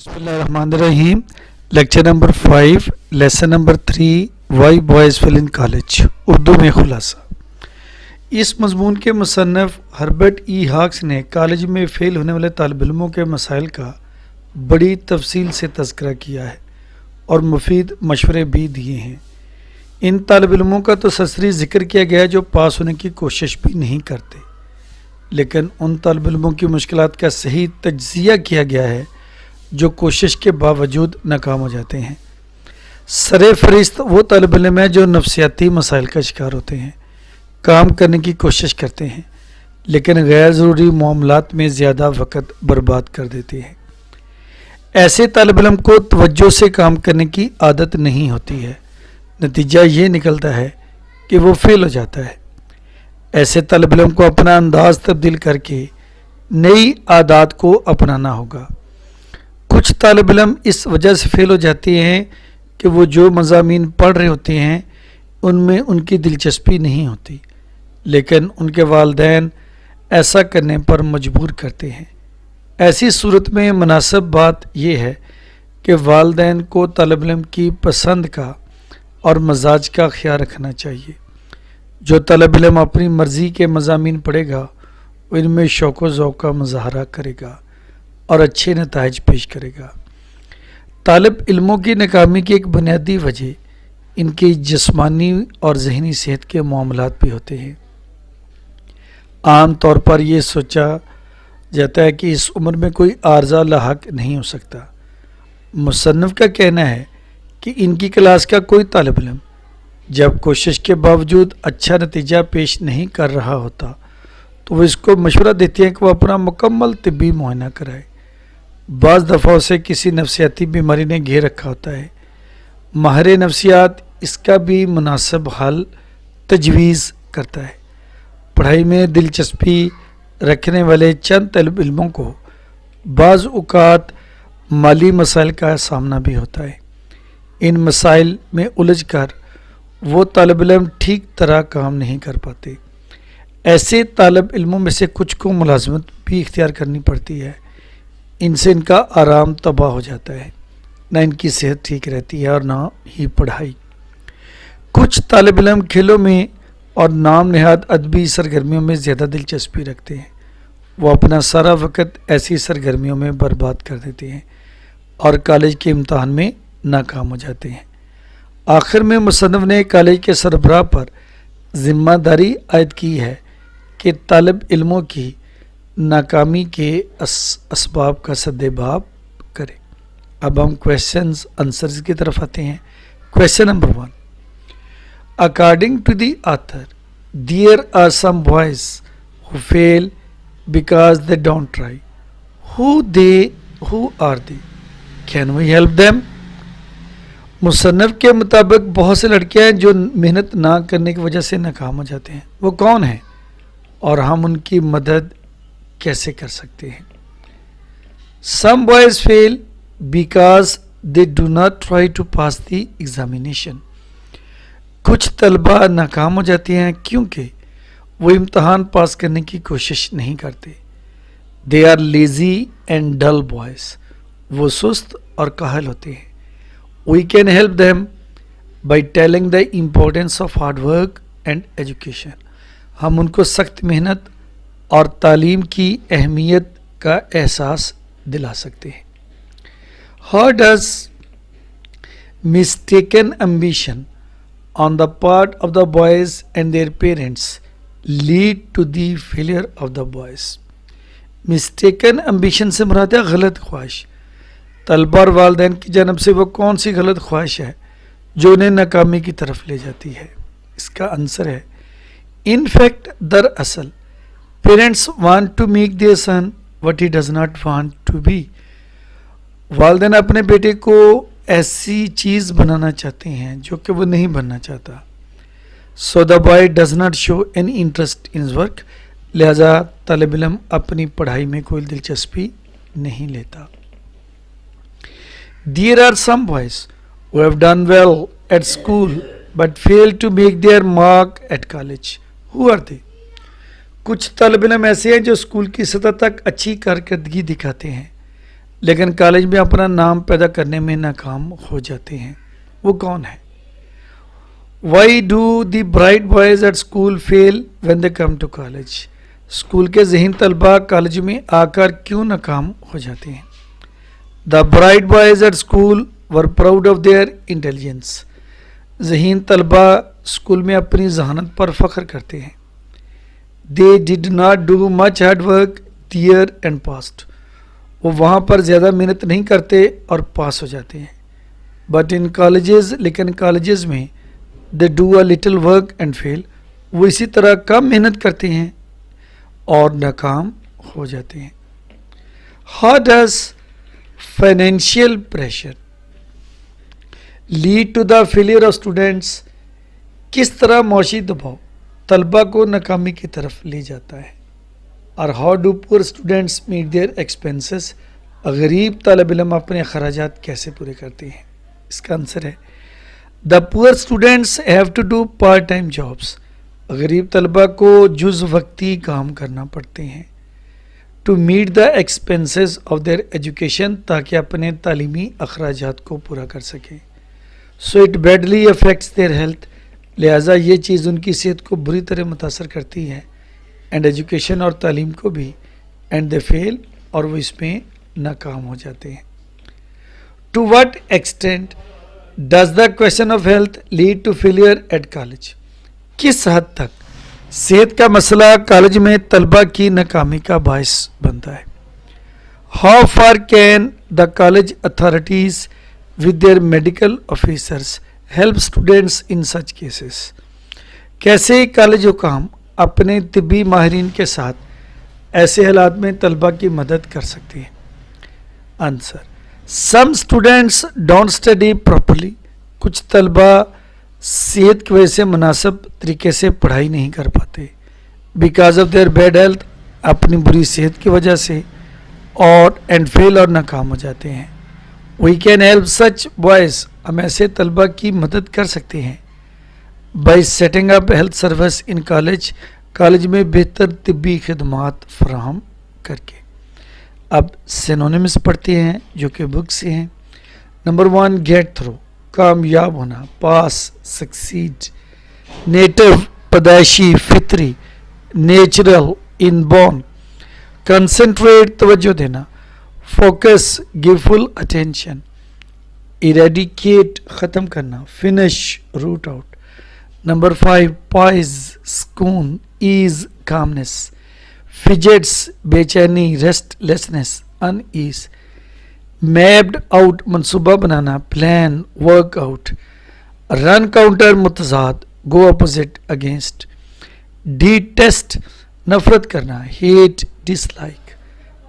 बिस्मिल्लाहिर्रहमानिर्रहीम। Lecture number 5, lesson number 3, why boys fail in college, Urdu में खुलासा। इस मजमून के मुसन्नफ़ हर्बर्ट ई हॉक्स ने कॉलेज में फ़ेल होने वाले तालिब इल्मों के मसाइल का बड़ी तफसील से तज़किरा किया है और मुफीद मशवरे भी दिए हैं। इन तालिब इल्मों का तो तसरी ज़िक्र किया गया है जो पास होने की कोशिश भी नहीं करते, लेकिन उन तालिब इल्मों की मुश्किलात का सही तज्ज़िया किया गया है जो कोशिश के बावजूद नाकाम हो जाते हैं। सरे फरिस्त वो तालिब इल्म है जो नफ्सियाती मसाइल का शिकार होते हैं, काम करने की कोशिश करते हैं लेकिन गैर ज़रूरी मामलात में ज़्यादा वक़्त बर्बाद कर देते हैं। ऐसे तालिब इल्म को तवज्जो से काम करने की आदत नहीं होती है, नतीजा ये निकलता है कि वो फेल हो जाता है। ऐसे तालिब इल्म को अपना अंदाज़ तब्दील करके नई आदत को अपनाना होगा। कुछ तालिब इल्म इस वजह से फेल हो जाते हैं कि वो जो मज़ामीन पढ़ रहे होते हैं उनमें उनकी दिलचस्पी नहीं होती, लेकिन उनके वालिदैन ऐसा करने पर मजबूर करते हैं। ऐसी सूरत में मुनासिब बात यह है कि वालिदैन को तालिब इल्म की पसंद का और मजाज का ख्याल रखना चाहिए। जो तालिब इल्म अपनी मर्ज़ी के मज़ामीन पढ़ेगा वो इनमें शौक़ व ज़ौक़ का मुज़ाहरा करेगा और अच्छे नताइज पेश करेगा। तालिब इल्मों की नाकामी की एक बुनियादी वजह इनकी जिस्मानी और ज़हनी सेहत के मामलात भी होते हैं। आम तौर पर यह सोचा जाता है कि इस उम्र में कोई आर्ज़ा लाहक नहीं हो सकता। मुसन्निफ़ का कहना है कि इनकी क्लास का कोई तालिब इल्म जब कोशिश के बावजूद अच्छा नतीजा पेश नहीं कर रहा होता तो वो इसको मशवरा देती हैं कि वो अपना मुकम्मल तिब्बी मुआयना कराए। बाज़ दफ़ा उसे किसी नफ्सियाती बीमारी ने घेर रखा होता है। माहिर नफ्सियात इसका भी मुनासिब हल तजवीज़ करता है। पढ़ाई में दिलचस्पी रखने वाले चंद तालिब इल्मों को बाज़ औक़ात माली मसाइल का सामना भी होता है। इन मसाइल में उलझ कर वो तालिब इल्म ठीक तरह काम नहीं कर पाते। ऐसे तालिब इल्मों में से कुछ को मुलाजमत भी इख्तियार करनी पड़ती है। इनसे इनका आराम तबाह हो जाता है, ना इनकी सेहत ठीक रहती है और ना ही पढ़ाई। कुछ तालिब इल्म खेलों में और नाम नहाद अदबी सरगर्मियों में ज़्यादा दिलचस्पी रखते हैं। वो अपना सारा वक़्त ऐसी सरगर्मियों में बर्बाद कर देते हैं और कॉलेज के इम्तहान में नाकाम हो जाते हैं। आखिर में मुसन्निफ़ ने कॉलेज के सरबराह पर ज़िम्मेदारी आयद की है कि तालिब इल्मों की नाकामी के असबाब का सद्देबाब करें। अब हम क्वेश्चंस आंसर्स की तरफ आते हैं। Question number 1, according to the author there are some boys who fail because they don't try. Who are they? Can we help them? मुसन्निफ़ के मुताबिक बहुत से लड़के हैं जो मेहनत ना करने की वजह से नाकाम हो जाते हैं। वो कौन हैं और हम उनकी मदद कैसे कर सकते हैं? Some boys fail because they do not try to pass the examination. कुछ तलबा नाकाम हो जाती हैं क्योंकि वो इम्तहान पास करने की कोशिश नहीं करते। They are lazy and dull boys. वो सुस्त और काहल होते हैं। We can help them by telling the importance of hard work and education. हम उनको सख्त मेहनत और तालीम की अहमियत का एहसास दिला सकते हैं। How does mistaken ambition on the part of the boys and their parents lead to the failure of the boys? Mistaken ambition से मुराद है गलत ख्वाहिश। तलबा और वालिदैन की जानब से वो कौन सी गलत ख्वाहिश है जो उन्हें नाकामी की तरफ ले जाती है? इसका आंसर है In fact, दरअसल parents want to make their son what he does not want to be. वालिदैन अपने बेटे को ऐसी चीज़ बनाना चाहते हैं जो कि वो नहीं बनना चाहता। So the boy does not show any interest in work, लिहाजा तालिब इल्म अपनी पढ़ाई में कोई दिलचस्पी नहीं लेता। There are some boys who have done well at school but fail to make their mark at college. Who are they? कुछ तालिब इल्म ऐसे हैं जो स्कूल की सतह तक अच्छी कारकर्दगी दिखाते हैं لیکن کالج میں اپنا نام پیدا کرنے میں ناکام ہو جاتے ہیں. وہ کون ہے؟ Why do the bright boys at school fail when they come to college? School کے ذہین طلباء کالج میں آ کر کیوں ناکام ہو جاتے ہیں؟ The bright boys at school were proud of their intelligence. ذہین طلباء اسکول میں اپنی ذہانت پر فخر کرتے ہیں. They did not do much hard work there and passed. وہ وہاں پر زیادہ محنت نہیں کرتے اور پاس ہو جاتے ہیں. But in colleges, لیکن کالجز میں they do a little work and fail. وہ اسی طرح کم محنت کرتے ہیں اور ناکام ہو جاتے ہیں. How does financial pressure lead to the failure of students? کس طرح معاشی دباؤ طلباء کو ناکامی کی طرف لے جاتا ہے؟ اور how do poor students meet their expenses? غریب طالب علم اپنے اخراجات کیسے پورے کرتے ہیں؟ اس کا آنسر ہے The poor students have to do part-time jobs. غریب طلباء کو جز وقتی کام کرنا پڑتے ہیں. To meet the expenses of their education, تاکہ اپنے تعلیمی اخراجات کو پورا کر سکیں. So it badly affects their health. لہٰذا یہ چیز ان کی صحت کو بری طرح متاثر کرتی ہے. اینڈ ایجوکیشن اور تعلیم کو بھی. اینڈ دے فیل اور وہ اس میں ناکام ہو جاتے ہیں. To what extent does the question of health lead to failure at college? کس حد تک صحت کا مسئلہ کالج میں طلباء کی ناکامی کا باعث بنتا ہے؟ How far can the college authorities with their medical officers help students in such cases? کیسے کالج حکام اپنے طبی ماہرین کے ساتھ ایسے حالات میں طلباء کی مدد کر سکتے ہیں؟ Answer some students don't study properly. کچھ طلباء صحت کی وجہ سے مناسب طریقے سے پڑھائی نہیں کر پاتے. Because of their bad health اپنی بری صحت کی وجہ سے اور اینڈ فیل اور ناکام ہو جاتے ہیں. We can help such boys ہم ایسے طلباء کی مدد کر سکتے ہیں by setting up health service in college college میں بہتر طبی خدمات فراہم کر کے. اب سینونیمس پڑھتے ہیں جو کہ بک سے ہیں. نمبر 1 گیٹ تھرو کامیاب ہونا پاس سکسیڈ. نیٹو پیدائشی فطری. Natural in born. کنسنٹریٹ توجہ دینا. Focus give full attention. Eradicate ختم کرنا. Finish root out. Number 5 poise سکون ایز کامنس. فجٹس بے چینی. Restlessness unease. Mapped out منصوبہ بنانا. Plan work out. Run counter متضاد. Go opposite against. ڈیٹیسٹ نفرت کرنا. Hate dislike.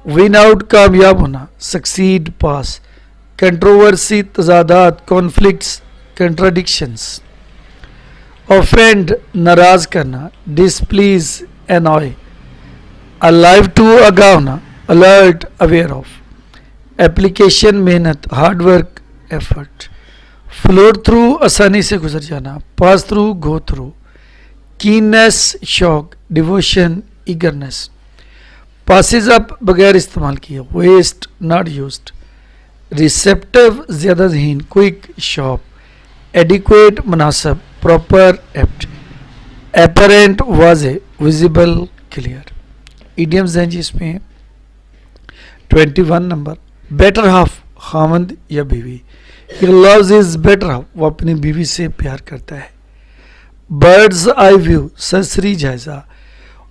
Win out کامیاب ہونا. Succeed pass. کنٹروورسی تضادات. Conflicts contradictions. offend ناراض کرنا. displease annoy. alive to آگاہ ہونا. alert aware of. application محنت. hard work effort. float through آسانی سے گزر جانا. pass through go through. keenness شوق. devotion eagerness. passes up بغیر استعمال کیا. waste not used. receptive زیادہ ذہین. quick sharp. adequate مناسب. proper apt. apparent واضح. visible clear. idioms ہیں جی اس میں 21 نمبر. better half خاوند یا بیوی. he loves his better half وہ اپنی بیوی سے پیار کرتا ہے. bird's eye view سرسری جائزہ.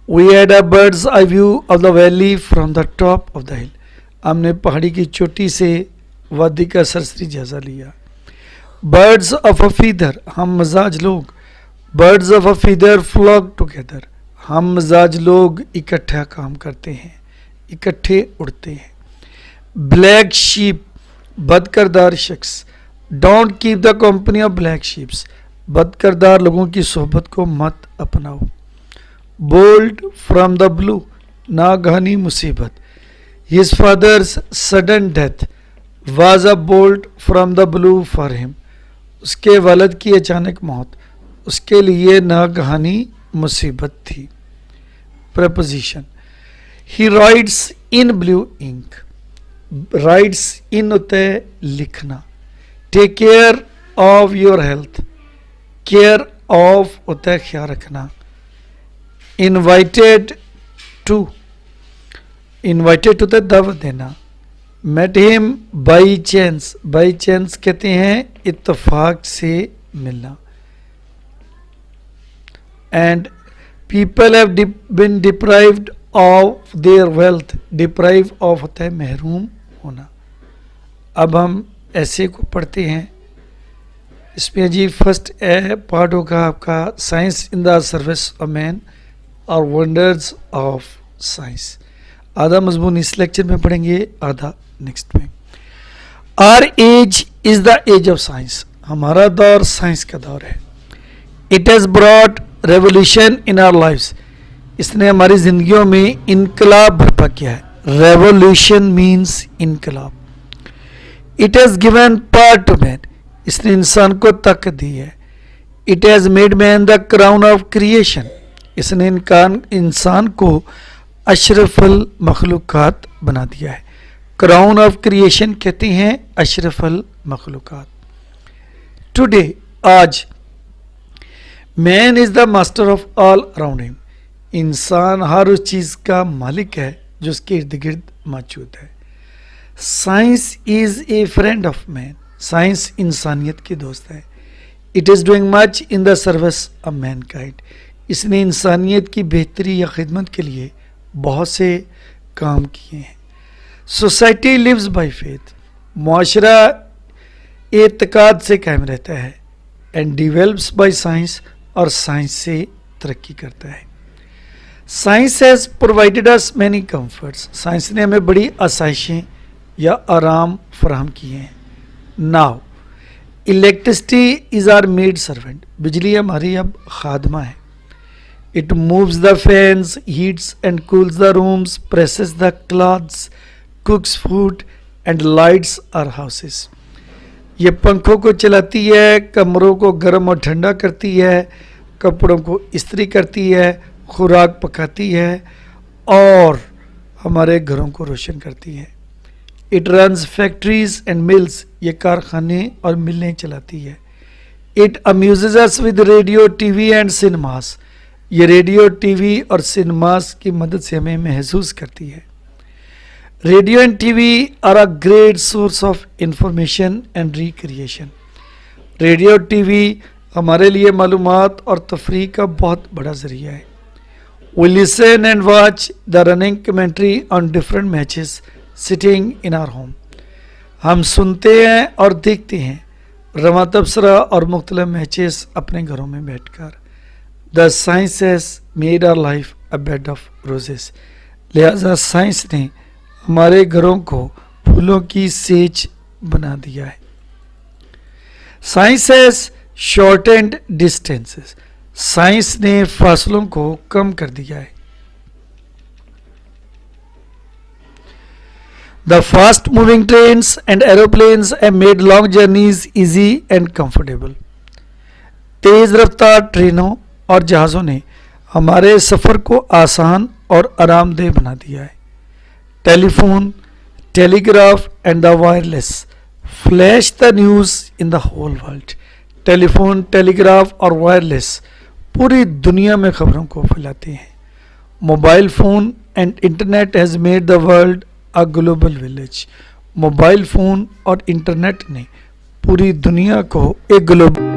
we had a bird's eye view of the valley from the top of the hill. ہم نے پہاڑی کی چوٹی سے وادی کا سرسری جائزہ لیا. birds of a feather ہم مزاج لوگ. birds of a feather flock together ہم مزاج لوگ اکٹھا کام کرتے ہیں اکٹھے اڑتے ہیں. black sheep بد کردار شخص. don't keep the company of black sheeps بد کردار لوگوں کی صحبت کو مت اپناؤ. bold from the blue ناگہانی مصیبت. his father's sudden death was a bolt from the blue for him اس کے والد کی اچانک موت اس کے لیے ناگہانی مصیبت تھی. preposition he writes in blue ink writes in होता है लिखना, take care of your health, care of होता है ख्याल रखना, इनवाइटेड टू होता है दावत देना, मेट हिम बाई चांस कहते हैं इत्तेफाक से मिलना, and people have been deprived of their wealth, deprive of होता है महरूम होना। अब हम ऐसे को पढ़ते हैं, इसमें जी फर्स्ट पार्ट होगा आपका science in the service of man और वंडर्स ऑफ साइंस। आधा मजमून इस लेक्चर में पढ़ेंगे, आधा नेक्स्ट में। Our age is the age of science, हमारा दौर साइंस का दौर है। It has brought revolution in our lives, इसने हमारी जिंदगियों में इनकलाब बर्पा किया है। रेवोल्यूशन मीन्स इनकलाब। It has given power to man, इसने इंसान को ताकत दी है। It has made man the crown of creation, इसने इंसान को अशरफुल मखलूकात बना दिया है। क्राउन ऑफ क्रिएशन कहते हैं अशरफुल मखलूकात। टुडे आज, man is the master of all around him, इंसान हर उस चीज़ का मालिक है जो उसके इर्द गिर्द मौजूद है। Science is a friend of man, science इंसानियत की दोस्त है। It is doing much in the service of man kind, इसने इंसानियत की बेहतरी या खिदमत के लिए बहुत से काम किए हैं। सोसाइटी लिव्स बाय फेथ, मुआशरा एतकाद से कायम रहता है। एंड डिवेल्प्स बाय साइंस, और साइंस से तरक्की करता है। Science has provided us many comforts, science ने हमें बड़ी आसाइशें या आराम फराहम किए हैं। Now electricity is our maid servant, बिजली हमारी अब खादमा है। It moves the fans, heats and cools the rooms, presses the clothes, cooks food and lights our houses, ये पंखों को चलाती है, कमरों को गर्म और ठंडा करती है, कपड़ों को इस्त्री करती है, खुराक पकाती है और हमारे घरों को रोशन करती है। It runs factories and mills, ये कारखाने और मिलें चलाती है। It amuses us with radio, TV and cinemas, ये रेडियो, टीवी और सिनेमास की मदद से हमें महसूस करती है। Radio and TV are a great source of information and recreation, radio TV हमारे लिए मालूमात और तफरीह का बहुत बड़ा ज़रिया है। We listen and watch the running commentary on different matches sitting in our home, हम सुनते हैं और देखते हैं रवा तबसरा और मुख्तलिफ मैचेस अपने घरों में बैठकर। The science has made our life a bed of roses, लिहाजा साइंस ने हमारे घरों को फूलों की सेज बना दिया है। Science has shortened distances, science ने फासलों को कम कर दिया है। The fast moving trains and aeroplanes have made long journeys easy and comfortable, तेज रफ्तार ट्रेनों और जहाज़ों ने हमारे सफ़र को आसान और आरामदेह बना दिया है। Telephone, telegraph and the wireless flash the news in the whole world, telephone, telegraph और वायरलेस पूरी दुनिया में खबरों को फैलाते हैं। Mobile phone and internet has made the world a global village, mobile phone और इंटरनेट ने पूरी दुनिया को एक ग्लोबल